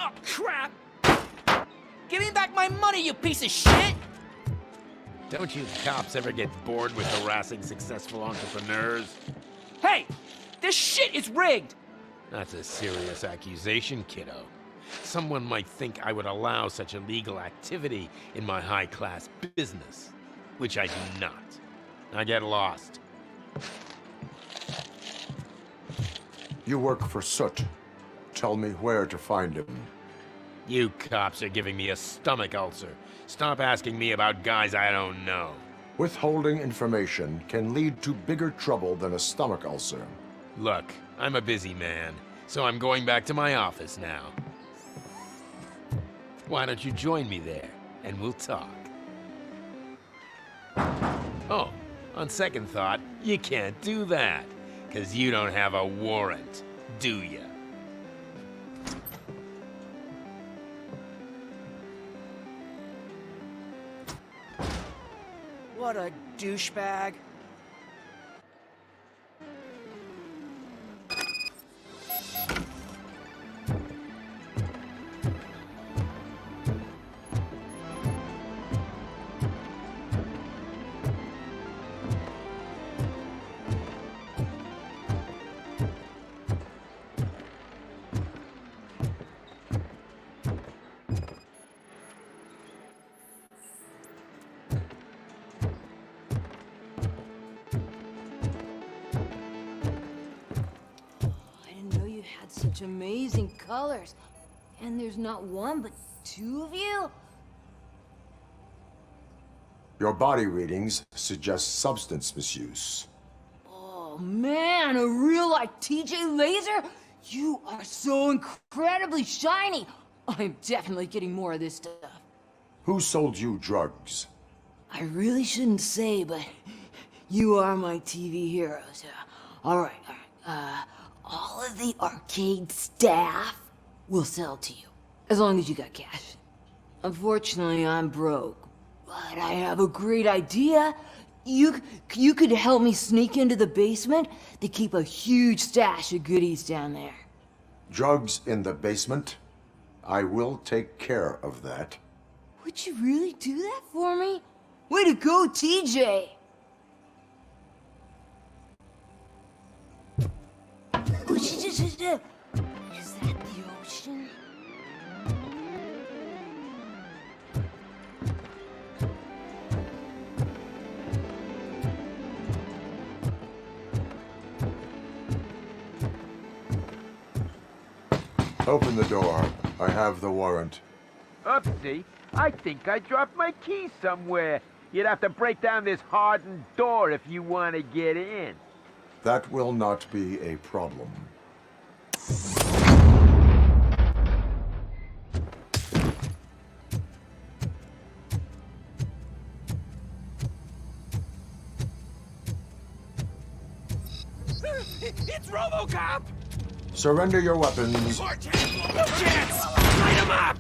Oh, crap! Give me back my money, you piece of shit! Don't you cops ever get bored with harassing successful entrepreneurs? Hey! This shit is rigged! That's a serious accusation, kiddo. Someone might think I would allow such illegal activity in my high-class business, which I do not. Now get lost. You work for Soot. Tell me where to find him. You cops are giving me a stomach ulcer. Stop asking me about guys I don't know. Withholding information can lead to bigger trouble than a stomach ulcer. Look, I'm a busy man, so I'm going back to my office now. Why don't you join me there, and we'll talk. Oh, on second thought, you can't do that, 'cause you don't have a warrant, do ya? What a douchebag. Such amazing colors. And there's not one, but two of you? Your body readings suggest substance misuse. Oh man, a real like TJ Laser? You are so incredibly shiny. I'm definitely getting more of this stuff. Who sold you drugs? I really shouldn't say, but you are my TV heroes. All right. All of the arcade staff will sell to you, as long as you got cash. Unfortunately, I'm broke, but I have a great idea. You could help me sneak into the basement. They keep a huge stash of goodies down there. Drugs in the basement? I will take care of that. Would you really do that for me? Way to go, TJ! Is that the ocean? Open the door. I have the warrant. Oopsie, I think I dropped my keys somewhere. You'd have to break down this hardened door if you want to get in. That will not be a problem. It's RoboCop! Surrender your weapons. No chance! Light him up!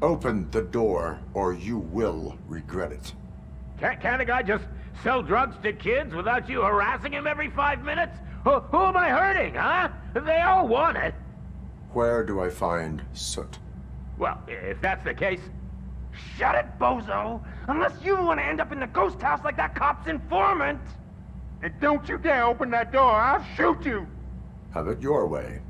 Open the door, or you will regret it. Can't a guy just sell drugs to kids without you harassing him every 5 minutes? Who am I hurting, huh? They all want it. Where do I find Soot? Well, if that's the case... Shut it, bozo! Unless you want to end up in the ghost house like that cop's informant! And don't you dare open that door, I'll shoot you! Have it your way.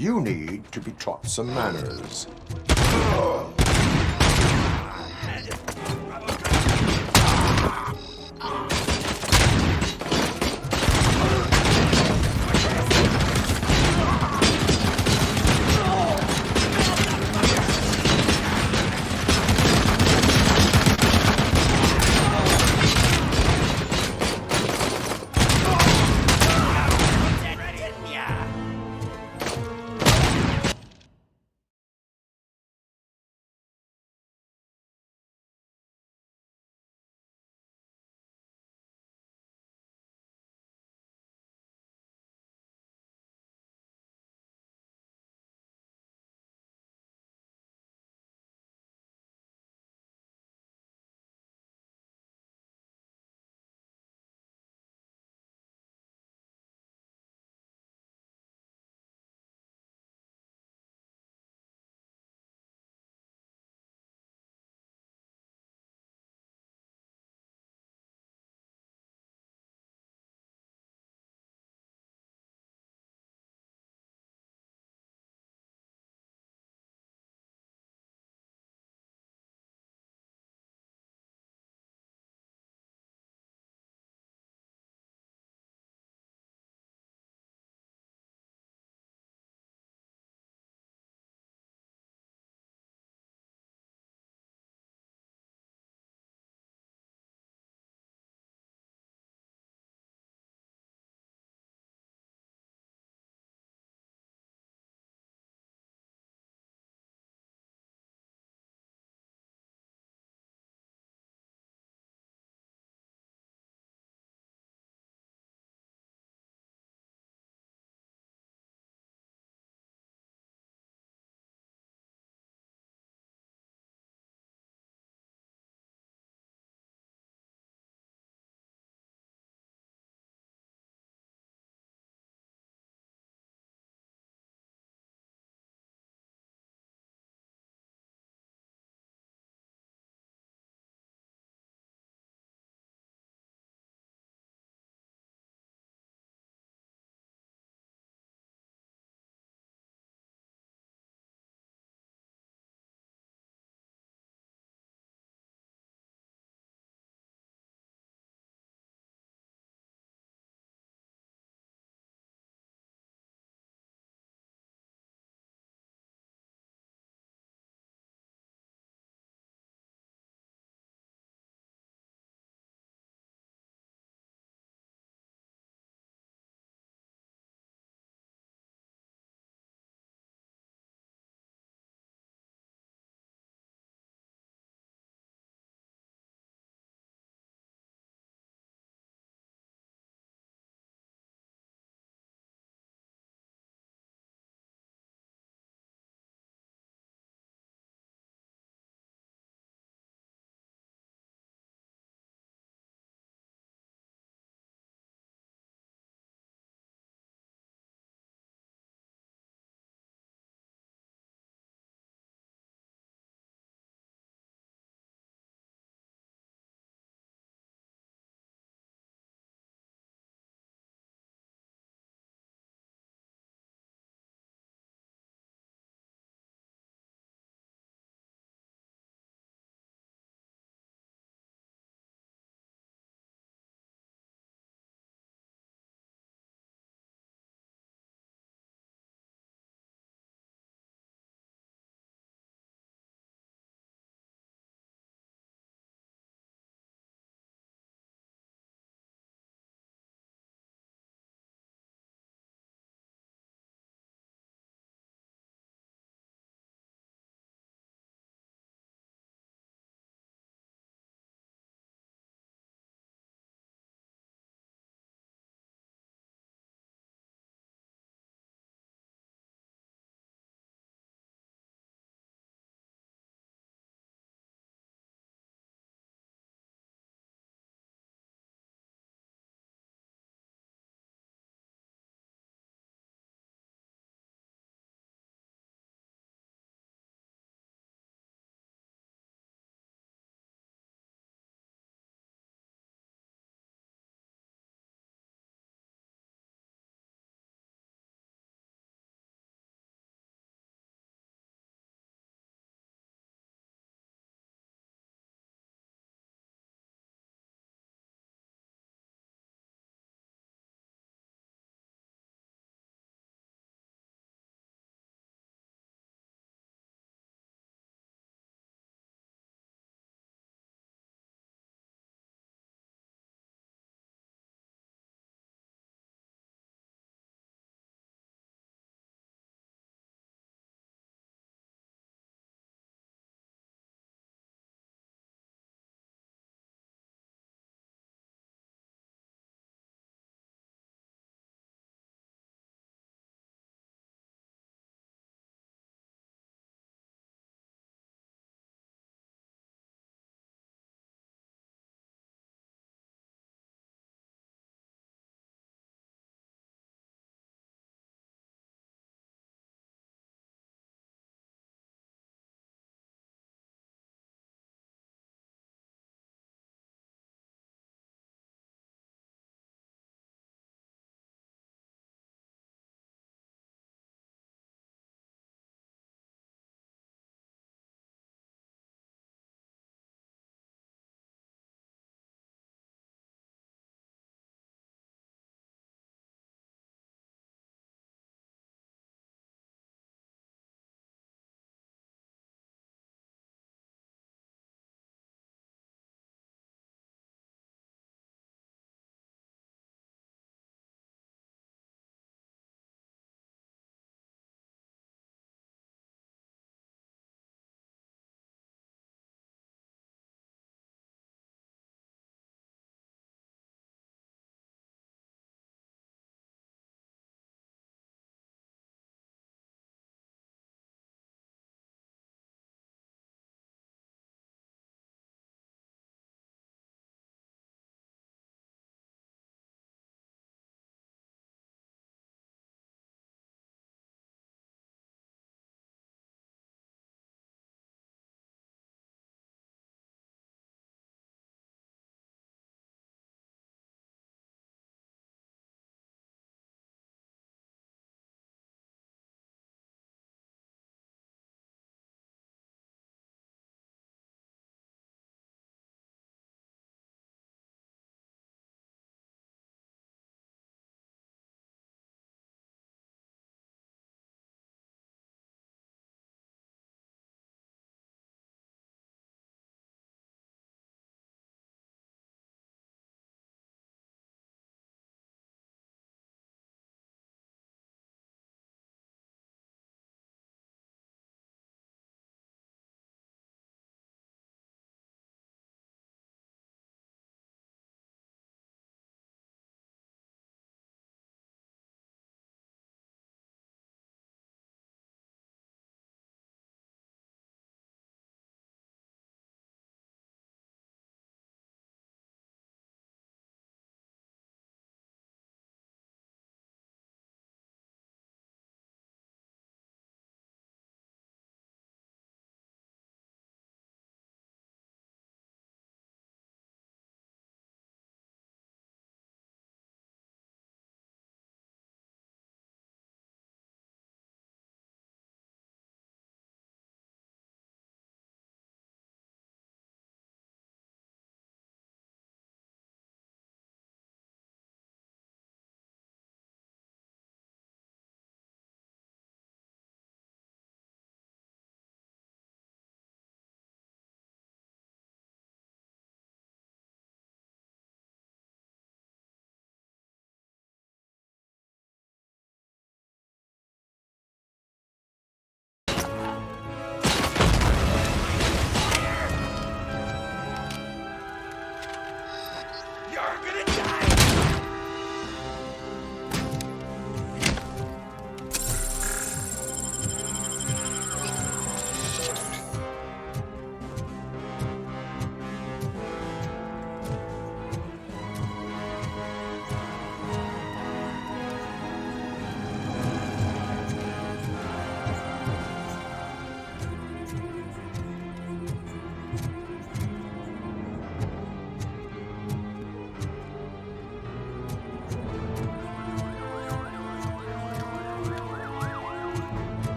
You need to be taught some manners.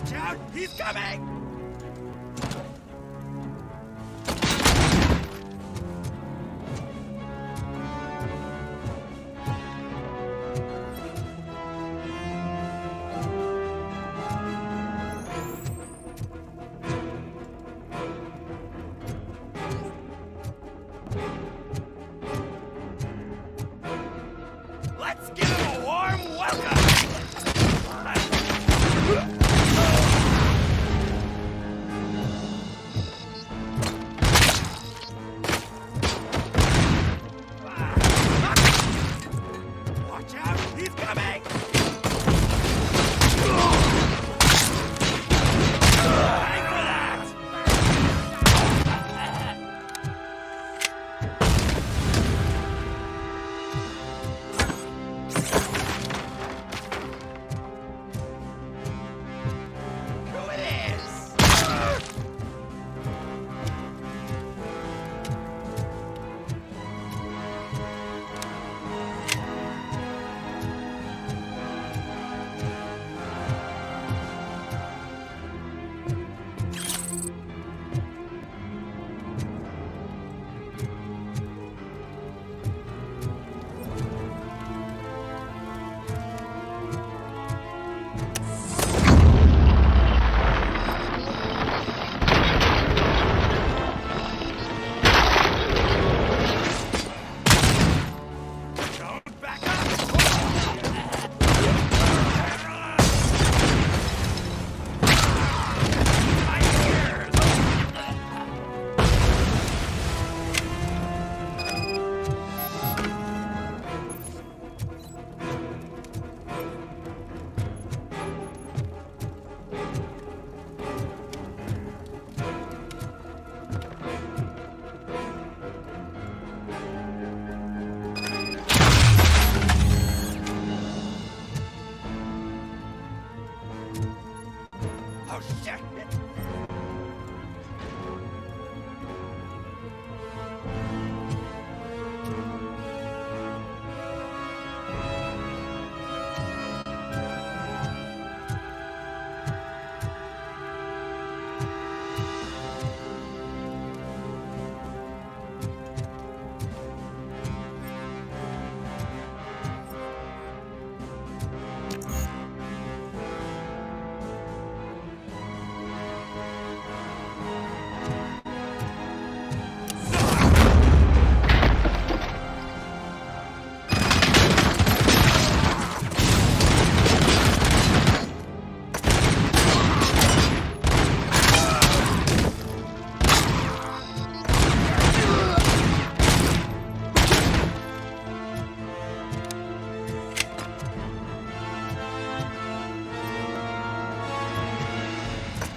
Watch out! He's coming! Let's give him a warm welcome! Watch out! He's coming! Hang for that! Who it is? Don't back up! My ears! Oh shit!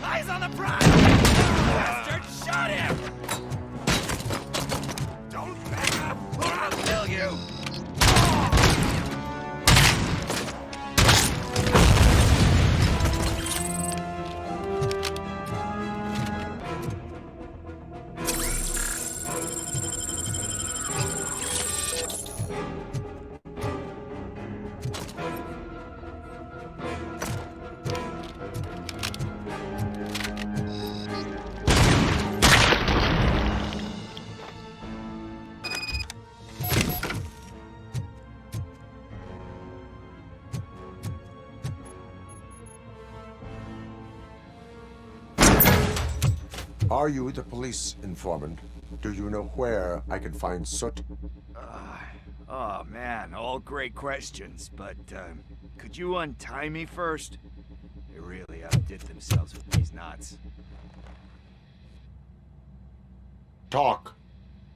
Eyes on the prize! Bastard, shot him! Don't back up, or I'll kill you! Are you the police informant? Do you know where I can find Soot? Oh man, all great questions, but could you untie me first? They really outdid themselves with these knots. Talk.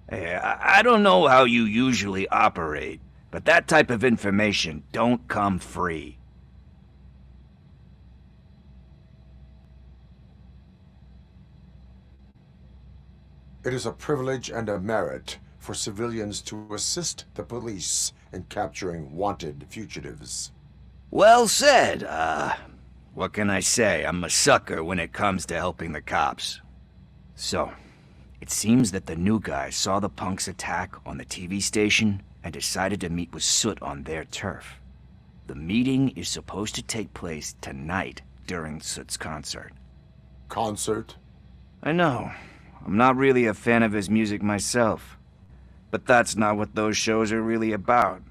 Hey, I don't know how you usually operate, but that type of information don't come free. It is a privilege and a merit for civilians to assist the police in capturing wanted fugitives. Well said. What can I say? I'm a sucker when it comes to helping the cops. So, it seems that the new guy saw the punk's attack on the TV station and decided to meet with Soot on their turf. The meeting is supposed to take place tonight during Soot's concert. Concert? I know. I'm not really a fan of his music myself. But that's not what those shows are really about.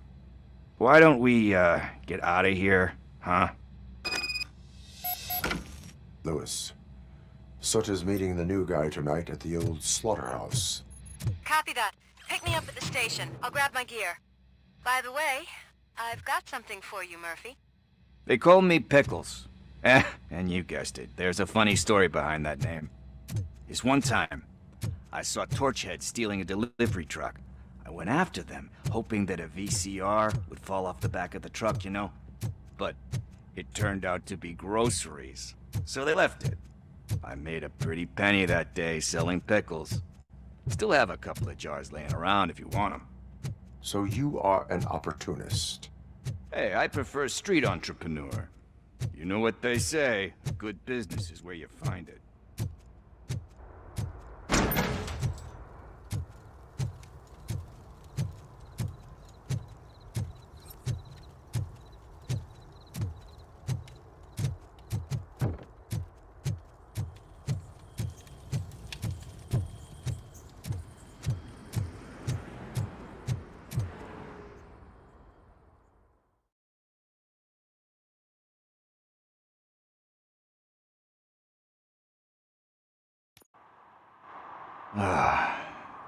Why don't we, get out of here, huh? Lewis, Soot is meeting the new guy tonight at the old slaughterhouse. Copy that. Pick me up at the station. I'll grab my gear. By the way, I've got something for you, Murphy. They call me Pickles. And you guessed it. There's a funny story behind that name. This one time, I saw Torchhead stealing a delivery truck. I went after them, hoping that a VCR would fall off the back of the truck, you know? But it turned out to be groceries, so they left it. I made a pretty penny that day selling pickles. Still have a couple of jars laying around if you want them. So you are an opportunist. Hey, I prefer street entrepreneur. You know what they say, good business is where you find it.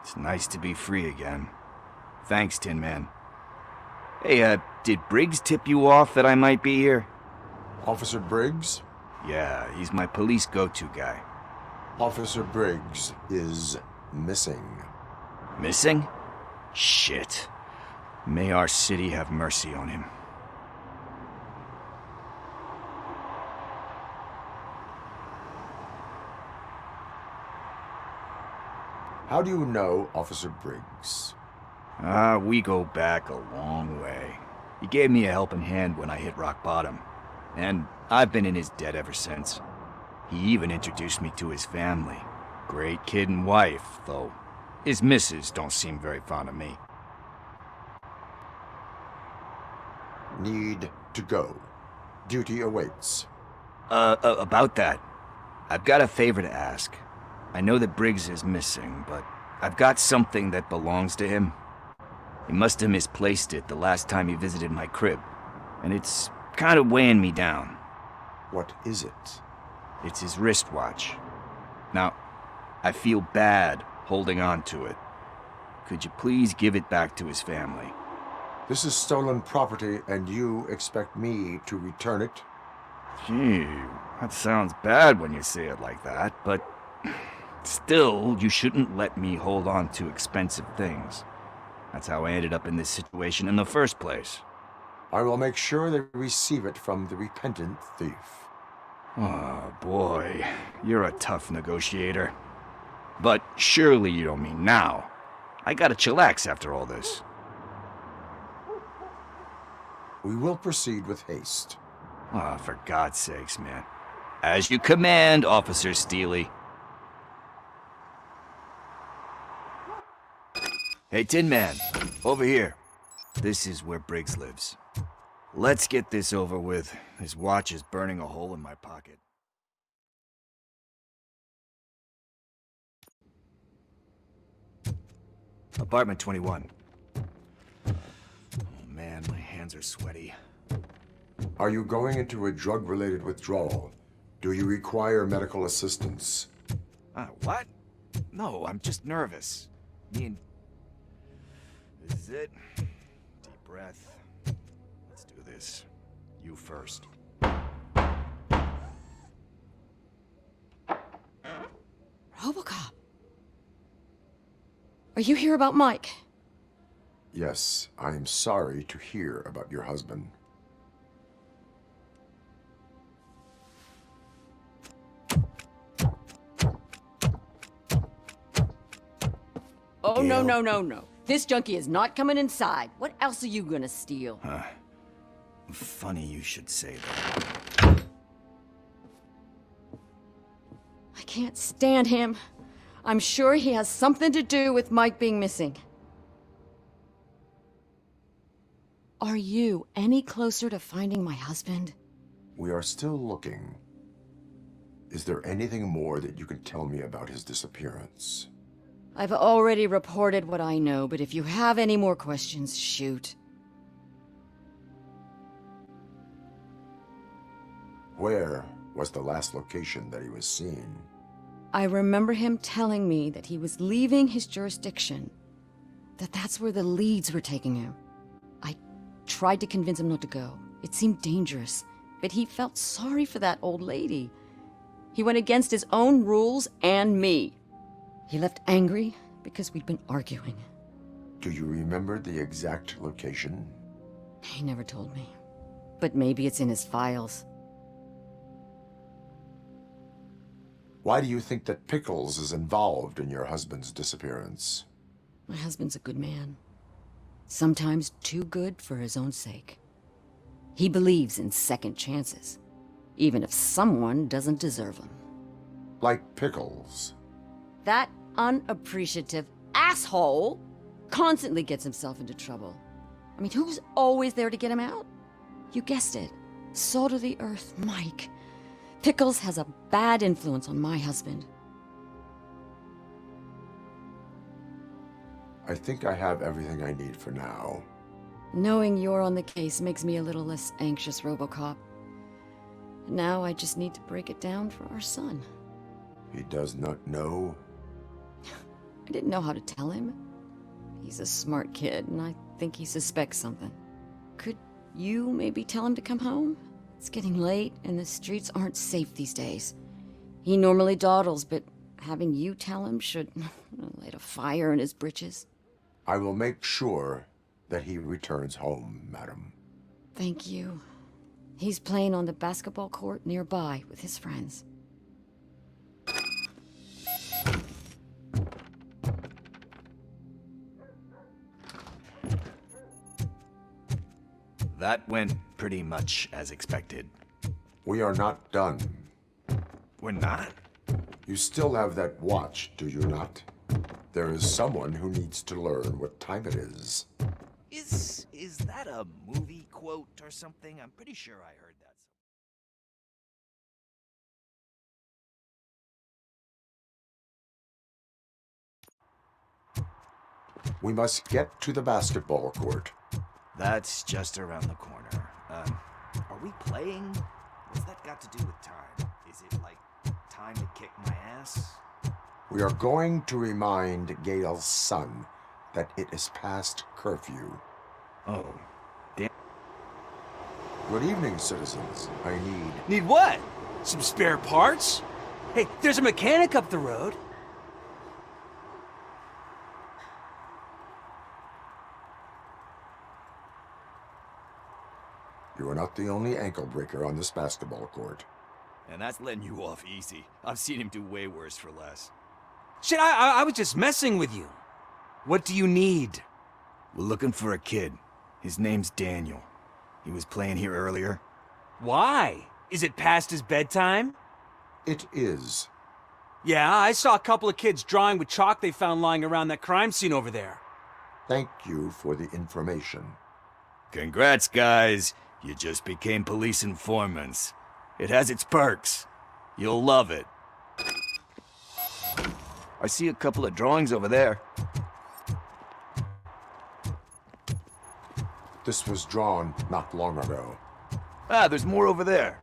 It's nice to be free again. Thanks, Tin Man. Hey, did Briggs tip you off that I might be here? Officer Briggs? Yeah, he's my police go-to guy. Officer Briggs is missing. Missing? Shit. May our city have mercy on him. How do you know Officer Briggs? We go back a long way. He gave me a helping hand when I hit rock bottom, and I've been in his debt ever since. He even introduced me to his family. Great kid and wife, though his missus don't seem very fond of me. Need to go. Duty awaits. About that, I've got a favor to ask. I know that Briggs is missing, but I've got something that belongs to him. He must have misplaced it the last time he visited my crib, and it's kind of weighing me down. What is it? It's his wristwatch. Now, I feel bad holding on to it. Could you please give it back to his family? This is stolen property, and you expect me to return it? Gee, that sounds bad when you say it like that, but still, you shouldn't let me hold on to expensive things. That's how I ended up in this situation in the first place. I will make sure they receive it from the repentant thief. Oh, boy. You're a tough negotiator. But surely you don't mean now. I gotta chillax after all this. We will proceed with haste. Oh, for God's sakes, man. As you command, Officer Steely. Hey, Tin Man, over here. This is where Briggs lives. Let's get this over with. His watch is burning a hole in my pocket. Apartment 21. Oh man, my hands are sweaty. Are you going into a drug-related withdrawal? Do you require medical assistance? What? No, I'm just nervous. Me and... This is it. Deep breath. Let's do this. You first. Robocop. Are you here about Mike? Yes, I am sorry to hear about your husband. Oh, no, no, no, no. This junkie is not coming inside. What else are you gonna steal? Funny you should say that. I can't stand him. I'm sure he has something to do with Mike being missing. Are you any closer to finding my husband? We are still looking. Is there anything more that you can tell me about his disappearance? I've already reported what I know, but if you have any more questions, shoot. Where was the last location that he was seen? I remember him telling me that he was leaving his jurisdiction, that that's where the leads were taking him. I tried to convince him not to go. It seemed dangerous, but he felt sorry for that old lady. He went against his own rules and me. He left angry because we'd been arguing. Do you remember the exact location? He never told me, but maybe it's in his files. Why do you think that Pickles is involved in your husband's disappearance? My husband's a good man. Sometimes too good for his own sake. He believes in second chances, even if someone doesn't deserve them. Like Pickles. That unappreciative asshole constantly gets himself into trouble. I mean, who's always there to get him out? You guessed it. Salt of the earth, Mike. Pickles has a bad influence on my husband. I think I have everything I need for now. Knowing you're on the case makes me a little less anxious, RoboCop. Now I just need to break it down for our son. He does not know? I didn't know how to tell him. He's a smart kid, and I think he suspects something. Could you maybe tell him to come home? It's getting late, and the streets aren't safe these days. He normally dawdles, but having you tell him should light a fire in his britches. I will make sure that he returns home, madam. Thank you. He's playing on the basketball court nearby with his friends. That went pretty much as expected. We are not done. We're not? You still have that watch, do you not? There is someone who needs to learn what time it is. Is that a movie quote or something? I'm pretty sure I heard that. We must get to the basketball court. That's just around the corner. Are we playing? What's that got to do with time? Is it like time to kick my ass? We are going to remind Gail's son that it is past curfew. Oh, damn. Good evening, citizens. I need... Need what? Some spare parts? Hey, there's a mechanic up the road. You are not the only ankle breaker on this basketball court. And that's letting you off easy. I've seen him do way worse for less. Shit, I was just messing with you. What do you need? We're looking for a kid. His name's Daniel. He was playing here earlier. Why? Is it past his bedtime? It is. Yeah, I saw a couple of kids drawing with chalk they found lying around that crime scene over there. Thank you for the information. Congrats, guys. You just became police informants. It has its perks. You'll love it. I see a couple of drawings over there. This was drawn not long ago. Ah, there's more over there.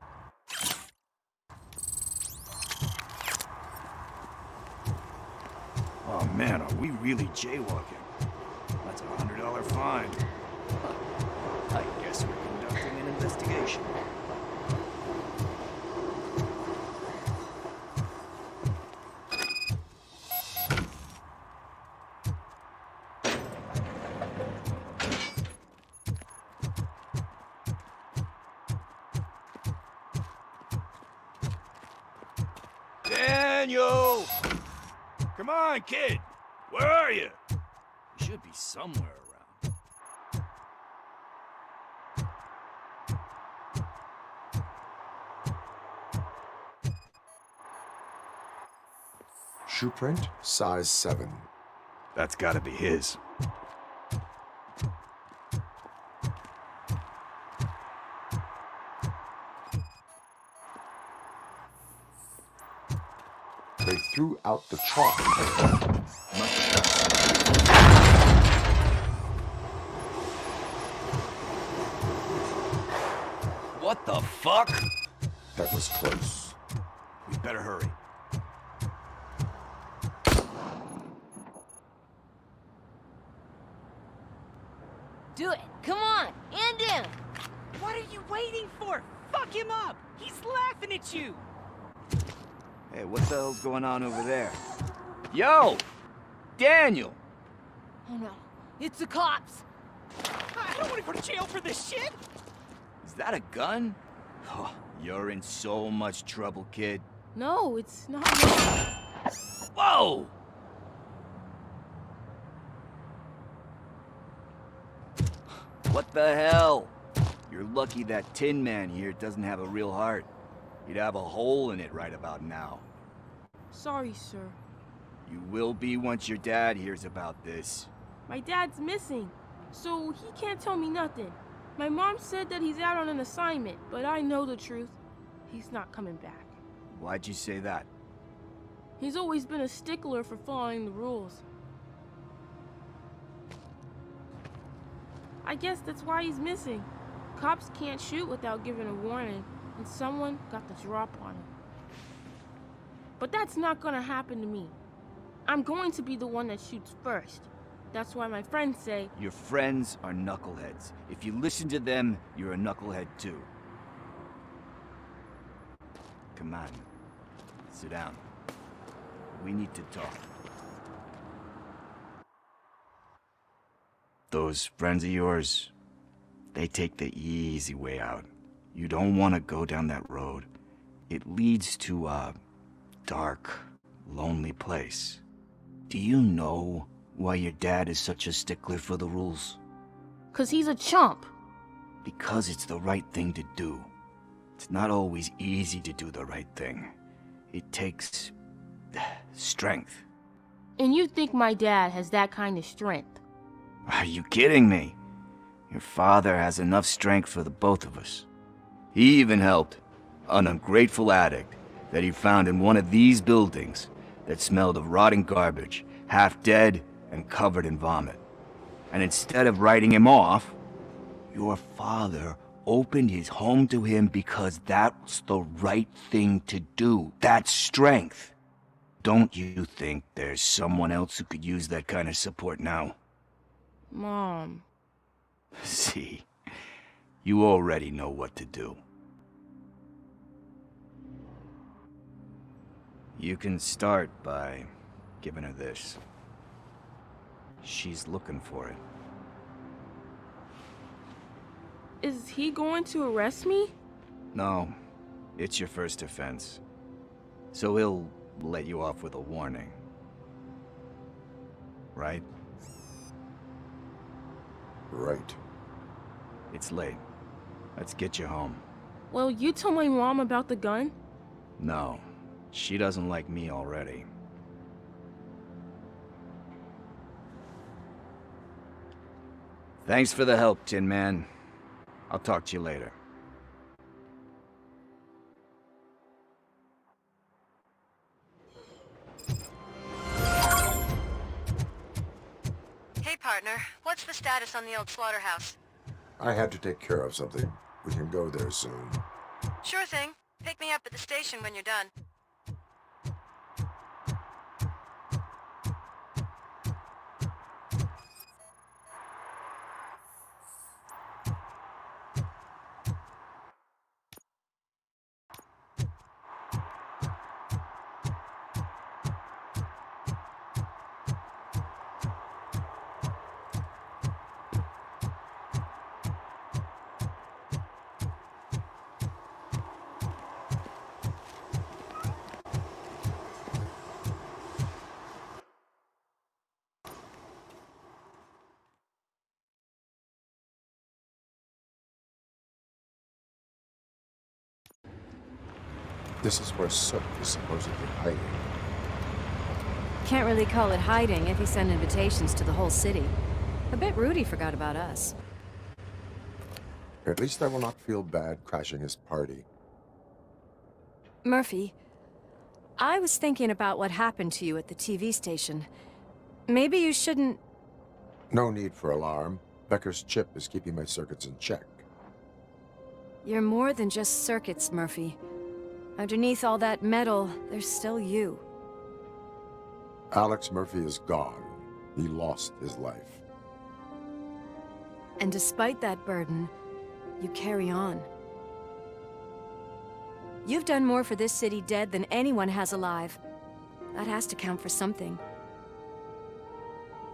Oh man, are we really jaywalking? That's a $100 fine. I guess we're conducting an investigation. Daniel! Come on, kid! Where are you? You should be somewhere around. Shoe print, size 7. That's gotta be his. They threw out the chalk. What the fuck? That was close. We better hurry. Do it. Come on. And in. What are you waiting for? Fuck him up! He's laughing at you! Hey, what the hell's going on over there? Yo! Daniel! Oh no. It's the cops. I don't want to go to jail for this shit! Is that a gun? Oh, you're in so much trouble, kid. No, it's not. Whoa! What the hell? You're lucky that Tin Man here doesn't have a real heart. He'd have a hole in it right about now. Sorry, sir. You will be once your dad hears about this. My dad's missing, so he can't tell me nothing. My mom said that he's out on an assignment, but I know the truth. He's not coming back. Why'd you say that? He's always been a stickler for following the rules. I guess that's why he's missing. Cops can't shoot without giving a warning, and someone got the drop on him. But that's not gonna happen to me. I'm going to be the one that shoots first. That's why my friends say... Your friends are knuckleheads. If you listen to them, you're a knucklehead too. Come on. Sit down. We need to talk. Those friends of yours, they take the easy way out. You don't want to go down that road. It leads to a dark, lonely place. Do you know why your dad is such a stickler for the rules? 'Cause he's a chump. Because it's the right thing to do. It's not always easy to do the right thing. It takes strength. And you think my dad has that kind of strength? Are you kidding me? Your father has enough strength for the both of us. He even helped an ungrateful addict that he found in one of these buildings that smelled of rotting garbage, half dead and covered in vomit. And instead of writing him off, your father opened his home to him because that's the right thing to do. That's strength. Don't you think there's someone else who could use that kind of support now? Mom. See, you already know what to do. You can start by giving her this. She's looking for it. Is he going to arrest me? No, it's your first offense. So he'll let you off with a warning. Right? Right. It's late. Let's get you home. Well, you told my mom about the gun? No, she doesn't like me already. Thanks for the help, Tin Man. I'll talk to you later. Hey, partner. What's the status on the old slaughterhouse? I had to take care of something. We can go there soon. Sure thing. Pick me up at the station when you're done. This is where Sook is supposedly hiding. Can't really call it hiding if he sent invitations to the whole city. I bet Rudy forgot about us. At least I will not feel bad crashing his party. Murphy, I was thinking about what happened to you at the TV station. Maybe you shouldn't... No need for alarm. Becker's chip is keeping my circuits in check. You're more than just circuits, Murphy. Underneath all that metal, there's still you. Alex Murphy is gone. He lost his life. And despite that burden, you carry on. You've done more for this city dead than anyone has alive. That has to count for something.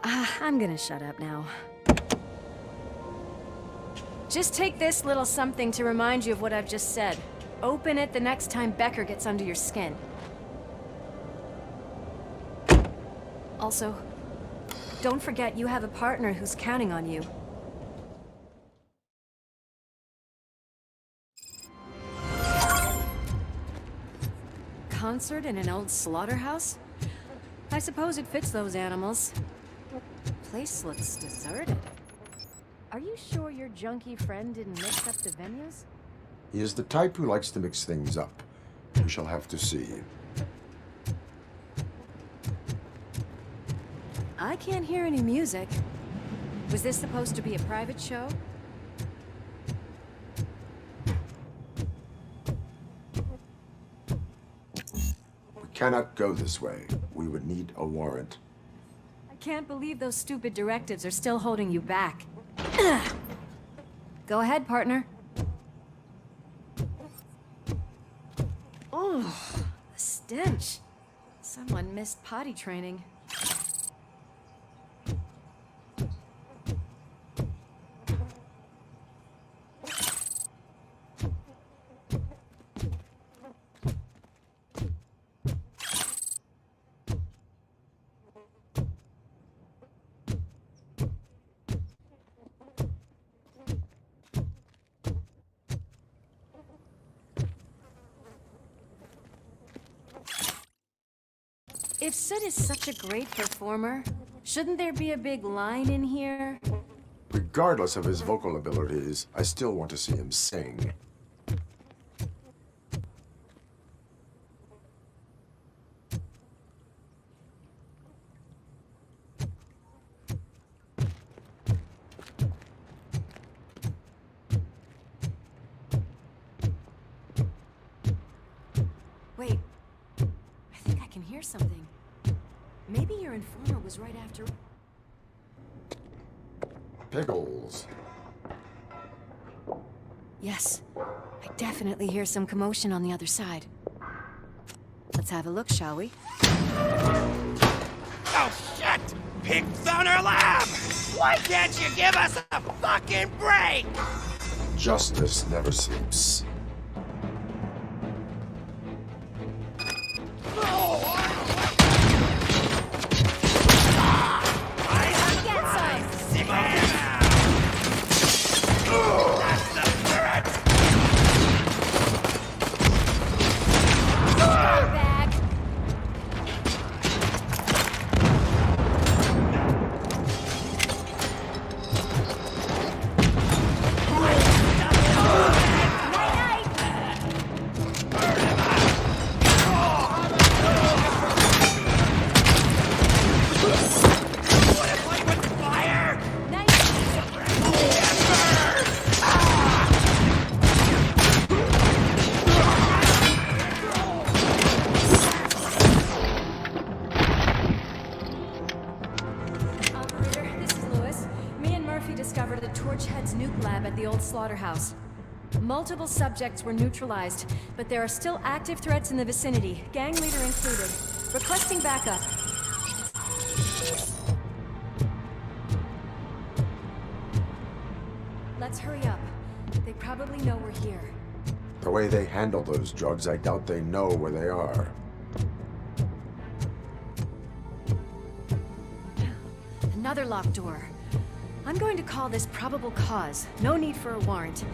I'm gonna shut up now. Just take this little something to remind you of what I've just said. Open it the next time Becker gets under your skin. Also, don't forget you have a partner who's counting on you. Concert in an old slaughterhouse? I suppose it fits those animals. Place looks deserted. Are you sure your junkie friend didn't mix up the venues? He is the type who likes to mix things up. We shall have to see. I can't hear any music. Was this supposed to be a private show? We cannot go this way. We would need a warrant. I can't believe those stupid directives are still holding you back. Go ahead, partner. Oh, the stench. Someone missed potty training. If Sid is such a great performer, shouldn't there be a big line in here? Regardless of his vocal abilities, I still want to see him sing. Wait, I think I can hear something. Maybe your informer was right after... Pickles. Yes, I definitely hear some commotion on the other side. Let's have a look, shall we? Oh, shit! Pigs on our lab! Why can't you give us a fucking break? Justice never sleeps. Discovered the Torchhead's nuke lab at the old slaughterhouse. Multiple subjects were neutralized, but there are still active threats in the vicinity, gang leader included. Requesting backup. Let's hurry up. They probably know we're here. The way they handle those drugs, I doubt they know where they are. Another locked door. I'm going to call this probable cause. No need for a warrant.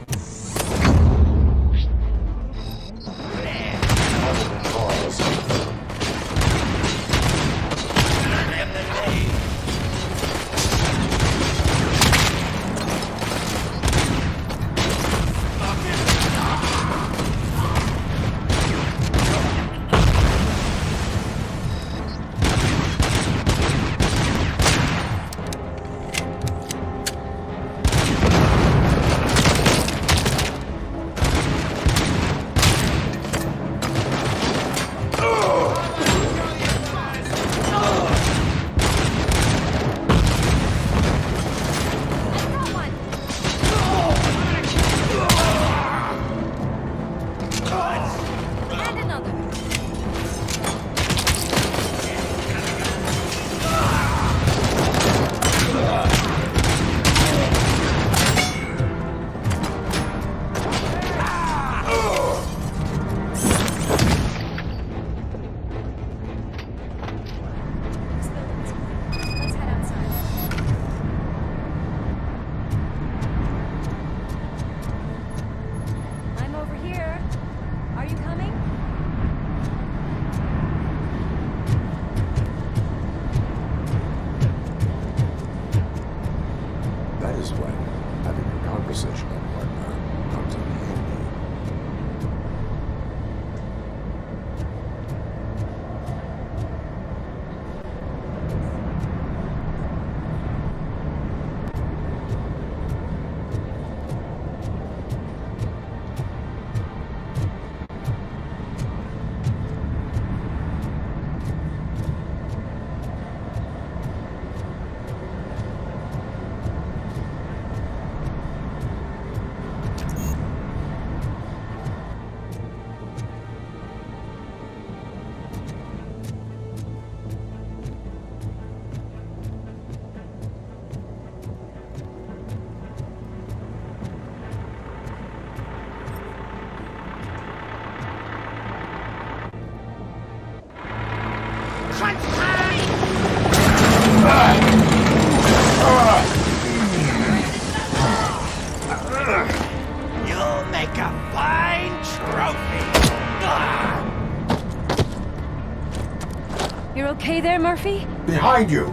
You're okay there, Murphy? Behind you!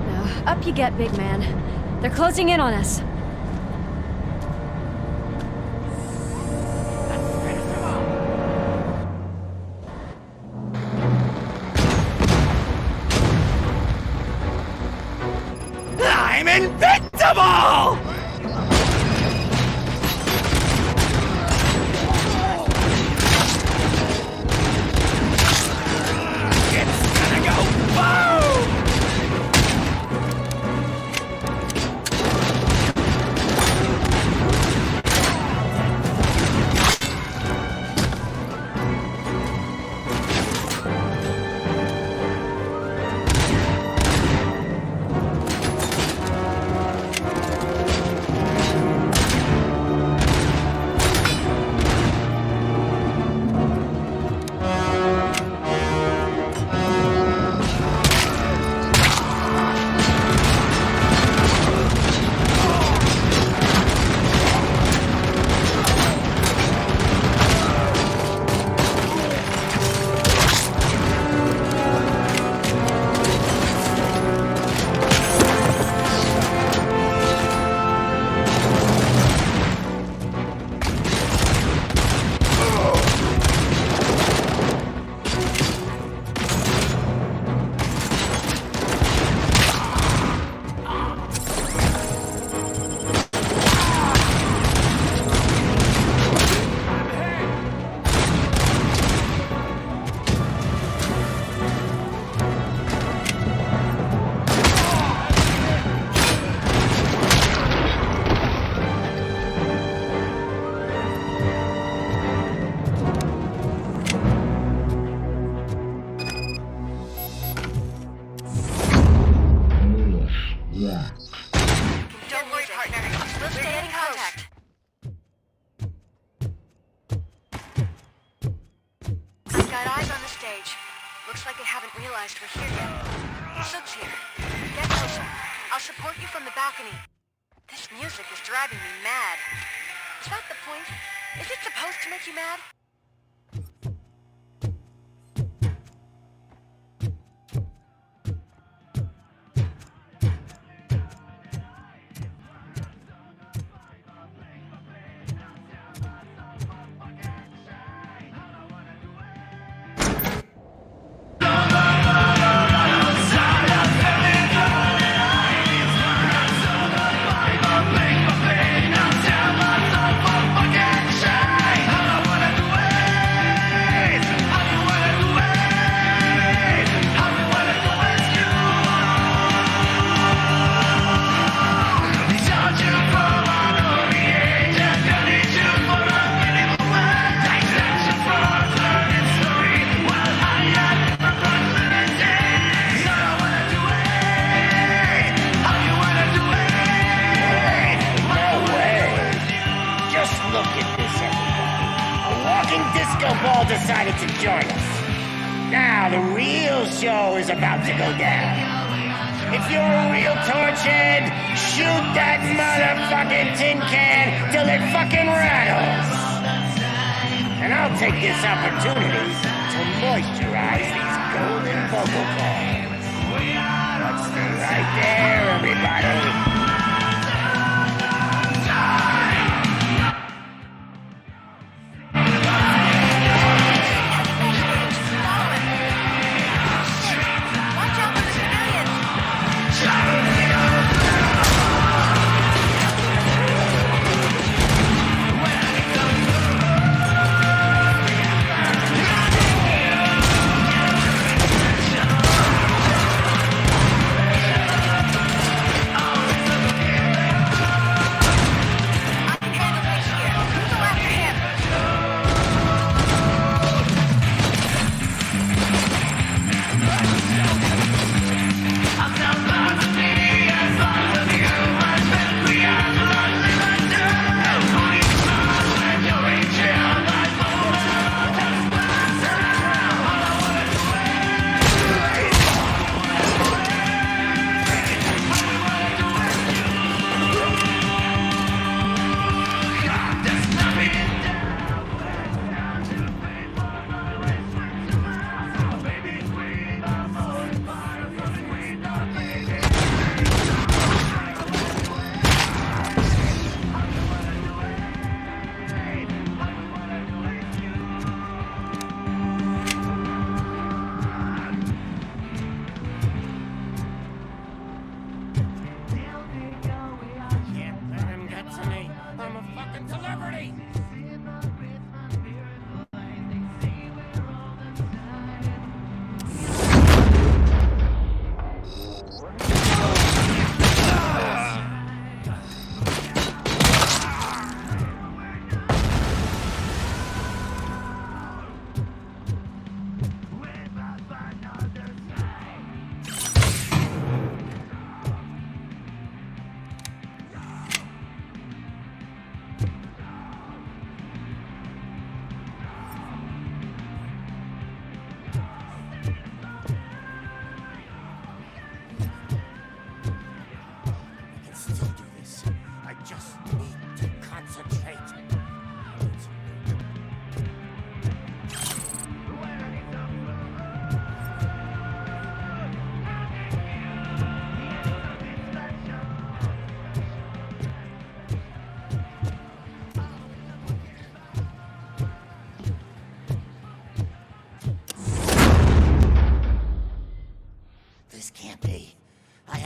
No, up you get, big man. They're closing in on us. I'm invincible! It's gonna go boom! Don't worry, partner. We'll stay in contact. We've got eyes on the stage. Looks like they haven't realized we're here yet. Sook's here. Get closer. I'll support you from the balcony. This music is driving me mad. Is that the point? Is it supposed to make you mad? Ball decided to join us. Now the real show is about to go down. If you're a real torchhead, shoot that motherfucking tin can till it fucking rattles. And I'll take this opportunity to moisturize these golden vocal cords. That's right there, everybody.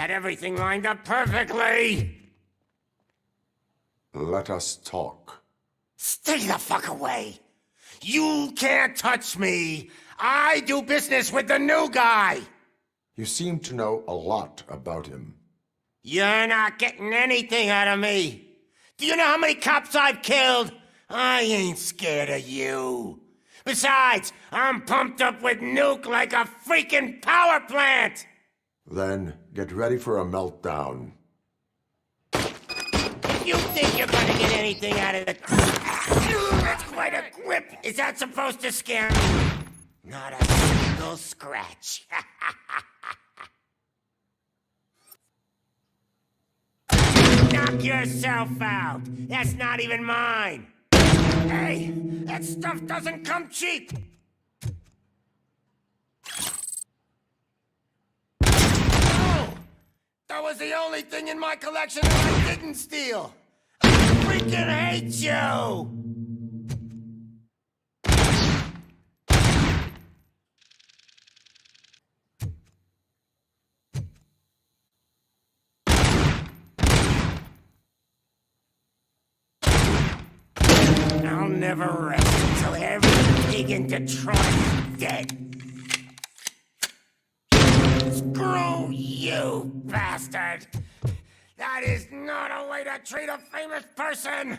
had everything lined up perfectly! Let us talk. Stay the fuck away! You can't touch me! I do business with the new guy! You seem to know a lot about him. You're not getting anything out of me! Do you know how many cops I've killed? I ain't scared of you. Besides, I'm pumped up with nuke like a freaking power plant! Then get ready for a meltdown. If you think you're gonna get anything out of it, that's quite a grip. Is that supposed to scare me? Not a single scratch. Knock yourself out. That's not even mine. Hey, that stuff doesn't come cheap. Oh, that was the only thing in my collection that I didn't steal. I freaking hate you. I'll never rest until every pig in Detroit is dead. Screw you, bastard! That is not a way to treat a famous person!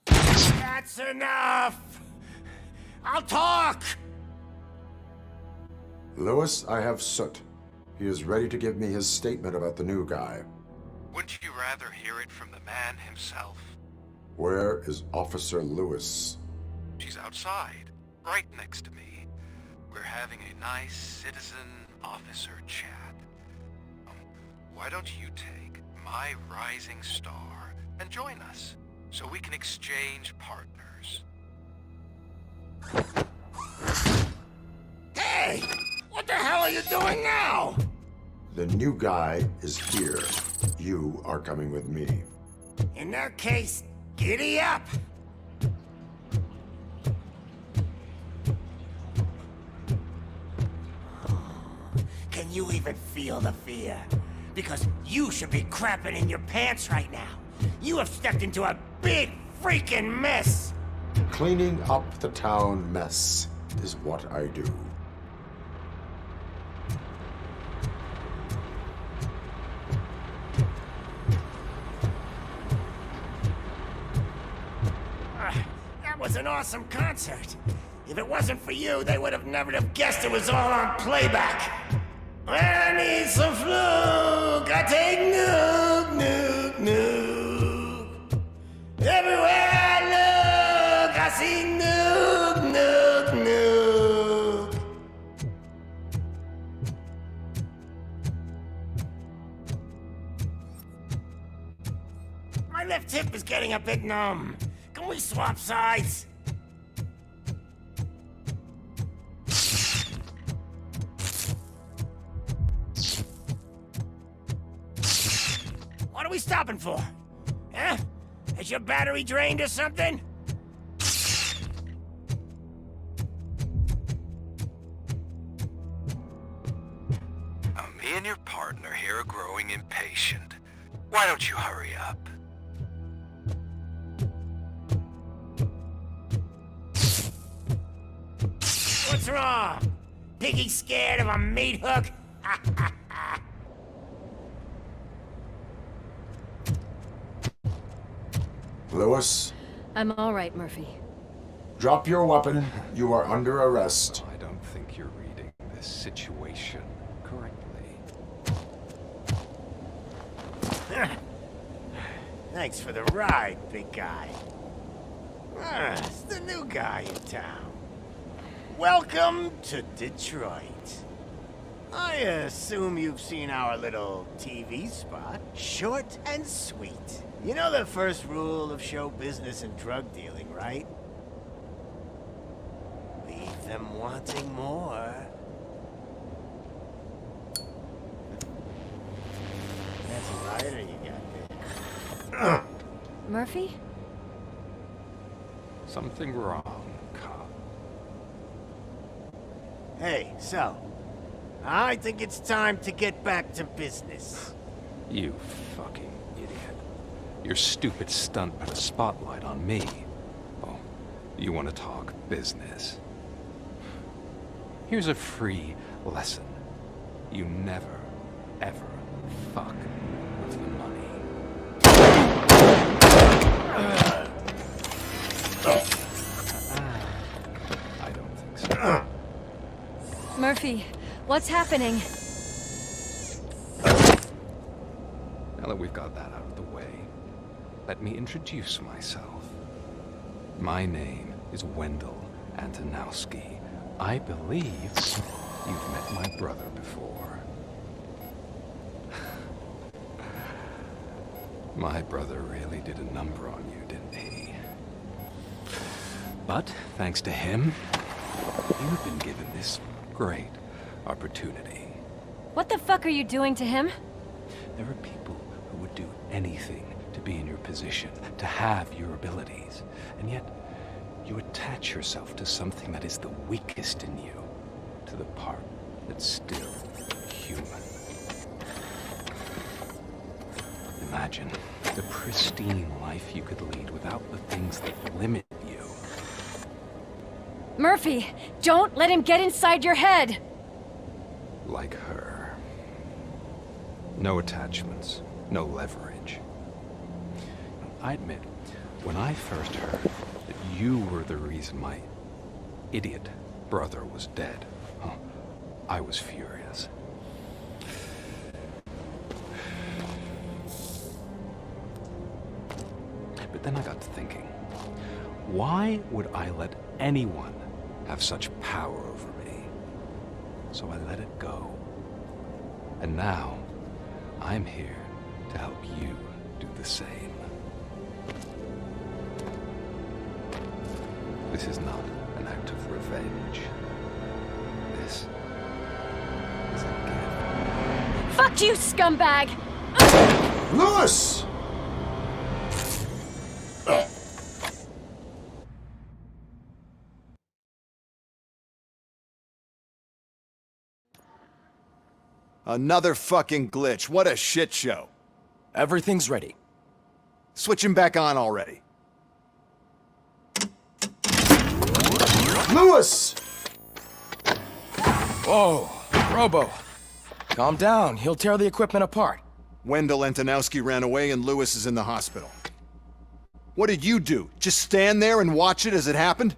That's enough! I'll talk! Lewis, I have Soot. He is ready to give me his statement about the new guy. Wouldn't you rather hear it from the man himself? Where is Officer Lewis? She's outside, right next to me. We're having a nice citizen-officer chat. Why don't you take my rising star and join us, so we can exchange partners? Hey! What the hell are you doing now? The new guy is here. You are coming with me. In that case, giddy up! Can you even feel the fear? Because you should be crapping in your pants right now. You have stepped into a big freaking mess! Cleaning up the town mess is what I do. That was an awesome concert. If it wasn't for you, they would have never have guessed it was all on playback. When I need some fluke, I take nuke, nuke, nuke. Everywhere I look, I see nuke, nuke, nuke. My left hip is getting a bit numb. Can we swap sides? What are we stopping for? Huh? Is your battery drained or something? Me and your partner here are growing impatient. Why don't you hurry up? What's wrong? Piggy scared of a meat hook? Lewis, I'm all right, Murphy. drop your weapon. You are under arrest. I don't think you're reading this situation correctly. Thanks for the ride, big guy. It's the new guy in town. Welcome to Detroit. I assume you've seen our little TV spot. Short and sweet. You know the first rule of show business and drug dealing, right? Leave them wanting more. That's a lighter you got there. Murphy? Something wrong, cop. Hey, so, I think it's time to get back to business. You fucking idiot. Your stupid stunt put a spotlight on me. Oh, you want to talk business? Here's a free lesson. You never, ever fuck with the money. I don't think so. Murphy, what's happening? Now that we've got that out of the way, let me introduce myself. My name is Wendell Antonowski. I believe you've met my brother before. My brother really did a number on you, didn't he? But, thanks to him, you've been given this great opportunity. What the fuck are you doing to him? There are people who would do anything to be in your position, to have your abilities, and yet you attach yourself to something that is the weakest in you, to the part that's still human. Imagine the pristine life you could lead without the things that limit you. Murphy, don't let him get inside your head! Like her. No attachments, no leverage. I admit, when I first heard that you were the reason my idiot brother was dead, I was furious. But then I got to thinking, why would I let anyone have such power over me? So I let it go. And now, I'm here to help you do the same. This is not an act of revenge. This is a gift. Fuck you, scumbag! Lewis! Another fucking glitch. What a shit show. Everything's ready. Switch him back on already. Lewis! Whoa, Robo. Calm down. He'll tear the equipment apart. Wendell Antonowski ran away and Lewis is in the hospital. What did you do? Just stand there and watch it as it happened?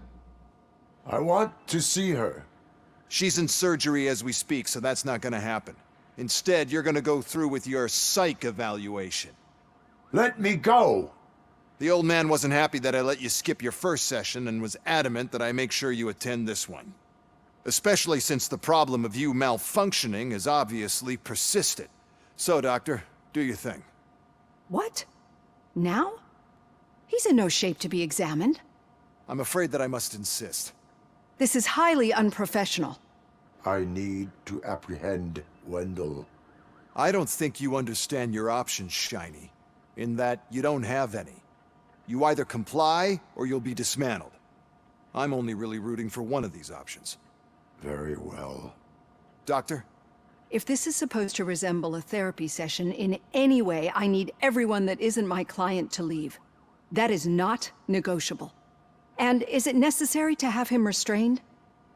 I want to see her. She's in surgery as we speak, so that's not gonna happen. Instead, you're gonna go through with your psych evaluation. Let me go! The old man wasn't happy that I let you skip your first session and was adamant that I make sure you attend this one. Especially since the problem of you malfunctioning has obviously persisted. So, Doctor, do your thing. What? Now? He's in no shape to be examined. I'm afraid that I must insist. This is highly unprofessional. I need to apprehend Wendell. I don't think you understand your options, Shiny. In that you don't have any. You either comply, or you'll be dismantled. I'm only really rooting for one of these options. Very well. Doctor? If this is supposed to resemble a therapy session in any way, I need everyone that isn't my client to leave. That is not negotiable. And is it necessary to have him restrained?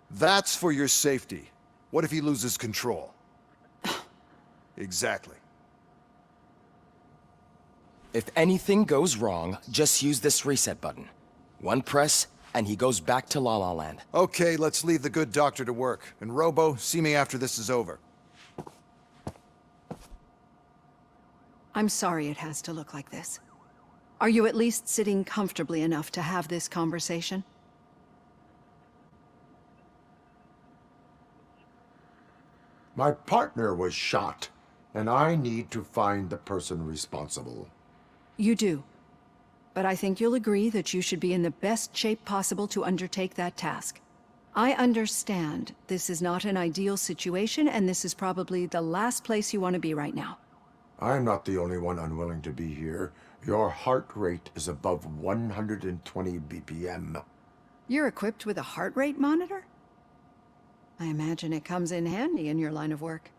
That's for your safety. What if he loses control? Exactly. If anything goes wrong, just use this reset button. One press, and he goes back to La La Land. Okay, let's leave the good doctor to work. And Robo, see me after this is over. I'm sorry it has to look like this. Are you at least sitting comfortably enough to have this conversation? My partner was shot, and I need to find the person responsible. You do. But I think you'll agree that you should be in the best shape possible to undertake that task. I understand this is not an ideal situation, and this is probably the last place you want to be right now. I'm not the only one unwilling to be here. Your heart rate is above 120 BPM. You're equipped with a heart rate monitor? I imagine it comes in handy in your line of work.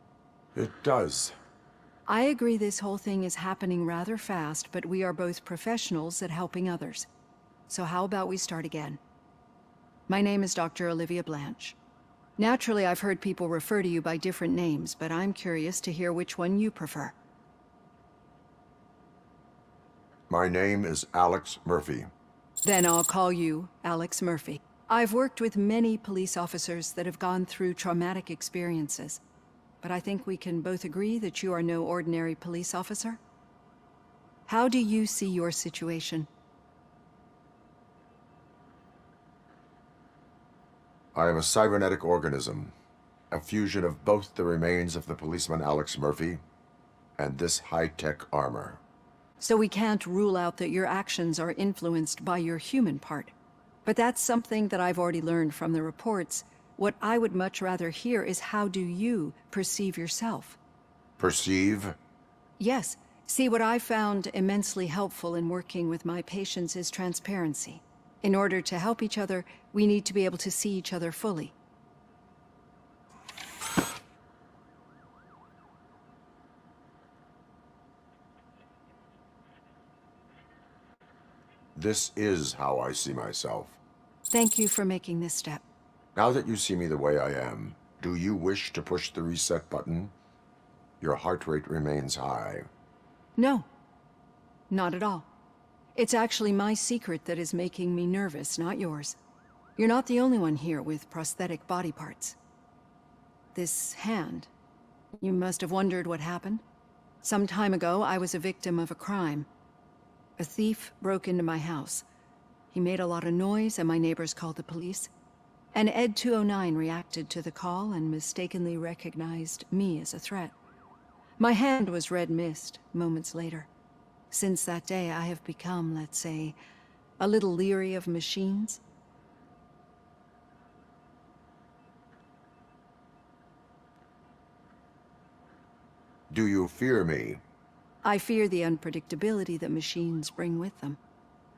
It does. I agree this whole thing is happening rather fast, but we are both professionals at helping others. So how about we start again? My name is Dr. Olivia Blanche. Naturally, I've heard people refer to you by different names, but I'm curious to hear which one you prefer. My name is Alex Murphy. Then I'll call you Alex Murphy. I've worked with many police officers that have gone through traumatic experiences, but I think we can both agree that you are no ordinary police officer. How do you see your situation? I am a cybernetic organism, a fusion of both the remains of the policeman Alex Murphy and this high-tech armor. So we can't rule out that your actions are influenced by your human part. But that's something that I've already learned from the reports. What I would much rather hear is how do you perceive yourself? Perceive? Yes. See, what I found immensely helpful in working with my patients is transparency. In order to help each other, we need to be able to see each other fully. This is how I see myself. Thank you for making this step. Now that you see me the way I am, do you wish to push the reset button? Your heart rate remains high. No, not at all. It's actually my secret that is making me nervous, not yours. You're not the only one here with prosthetic body parts. This hand, you must have wondered what happened. Some time ago, I was a victim of a crime. A thief broke into my house. He made a lot of noise and my neighbors called the police. And Ed 209 reacted to the call and mistakenly recognized me as a threat. My hand was red mist moments later. Since that day, I have become, let's say, a little leery of machines. Do you fear me? I fear the unpredictability that machines bring with them.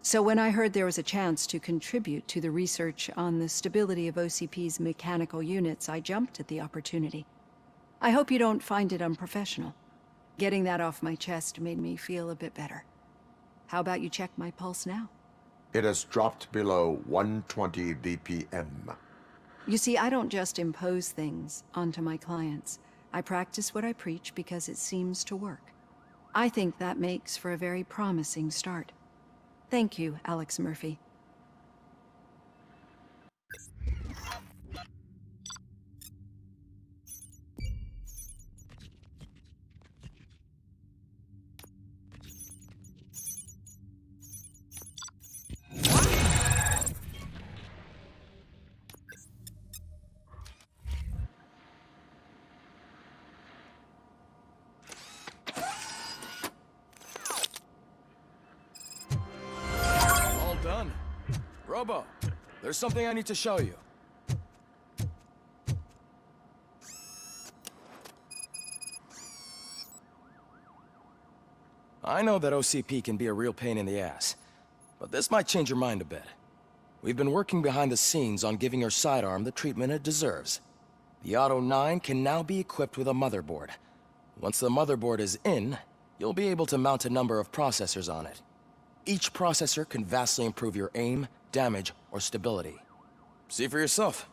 So when I heard there was a chance to contribute to the research on the stability of OCP's mechanical units, I jumped at the opportunity. I hope you don't find it unprofessional. Getting that off my chest made me feel a bit better. How about you check my pulse now? It has dropped below 120 BPM. You see, I don't just impose things onto my clients. I practice what I preach because it seems to work. I think that makes for a very promising start. Thank you, Alex Murphy. All done. Robo, there's something I need to show you. I know that OCP can be a real pain in the ass, but this might change your mind a bit. We've been working behind the scenes on giving your sidearm the treatment it deserves. The Auto 9 can now be equipped with a motherboard. Once the motherboard is in, you'll be able to mount a number of processors on it. Each processor can vastly improve your aim, damage, or stability. See for yourself.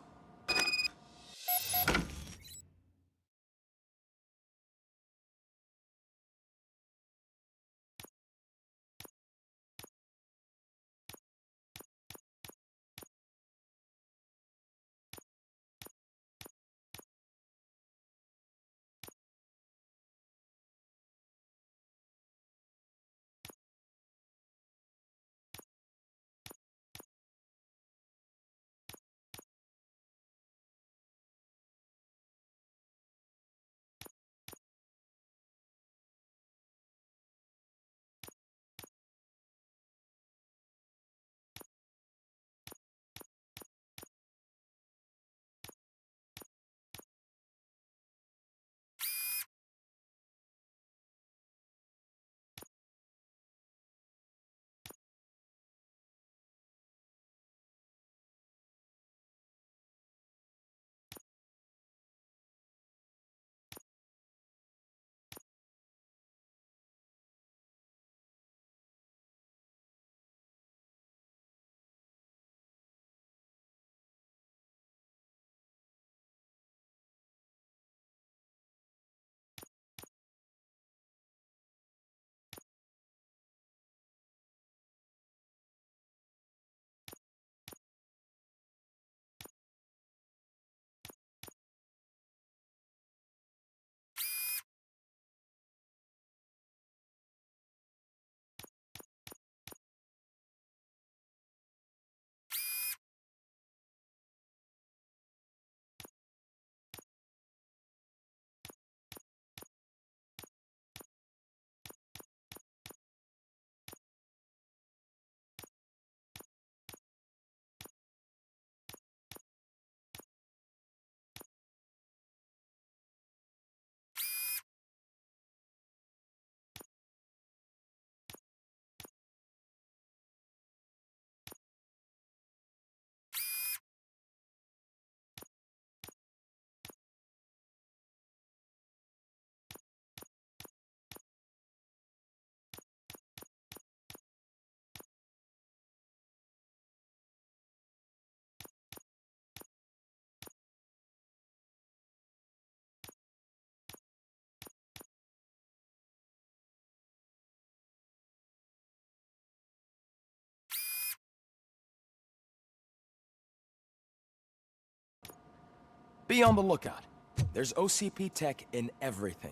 Be on the lookout. There's OCP tech in everything.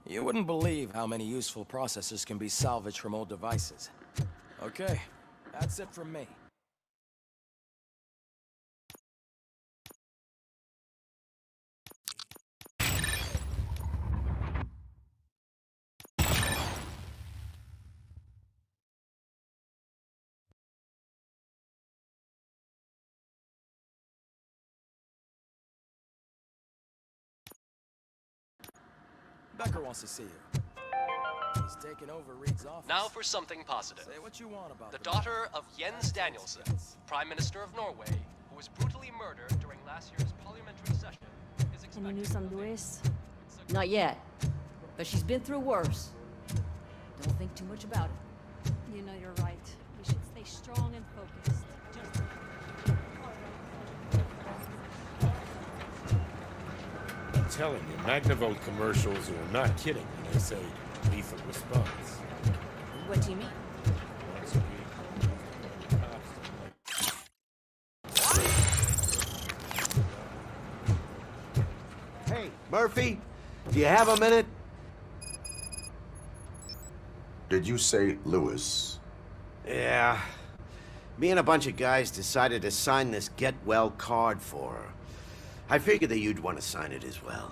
You wouldn't believe how many useful processors can be salvaged from old devices. Okay, that's it from me. Becker wants to see you. He's taken over Reed's office. Now for something positive. Say what you want about the daughter of Jens Danielson, Prime Minister of Norway, who was brutally murdered during last year's parliamentary session, is expected. Any news on Luis? Not yet, but she's been through worse. Don't think too much about it. You know you're right. We should stay strong and focused. I'm telling you, Magnavolt commercials are not kidding when they say lethal response. What do you mean? Hey, Murphy, do you have a minute? Did you say Lewis? Yeah. Me and a bunch of guys decided to sign this get well card for her. I figured that you'd want to sign it as well.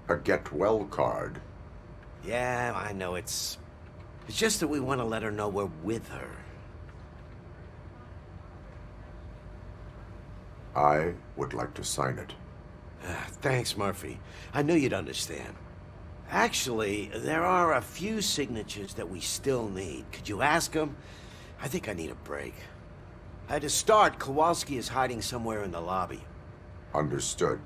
A get well card? Yeah, I know it's just that we want to let her know we're with her. I would like to sign it. Thanks, Murphy. I knew you'd understand. Actually, there are a few signatures that we still need. Could you ask them? I think I need a break. To start, Kowalski is hiding somewhere in the lobby. Understood.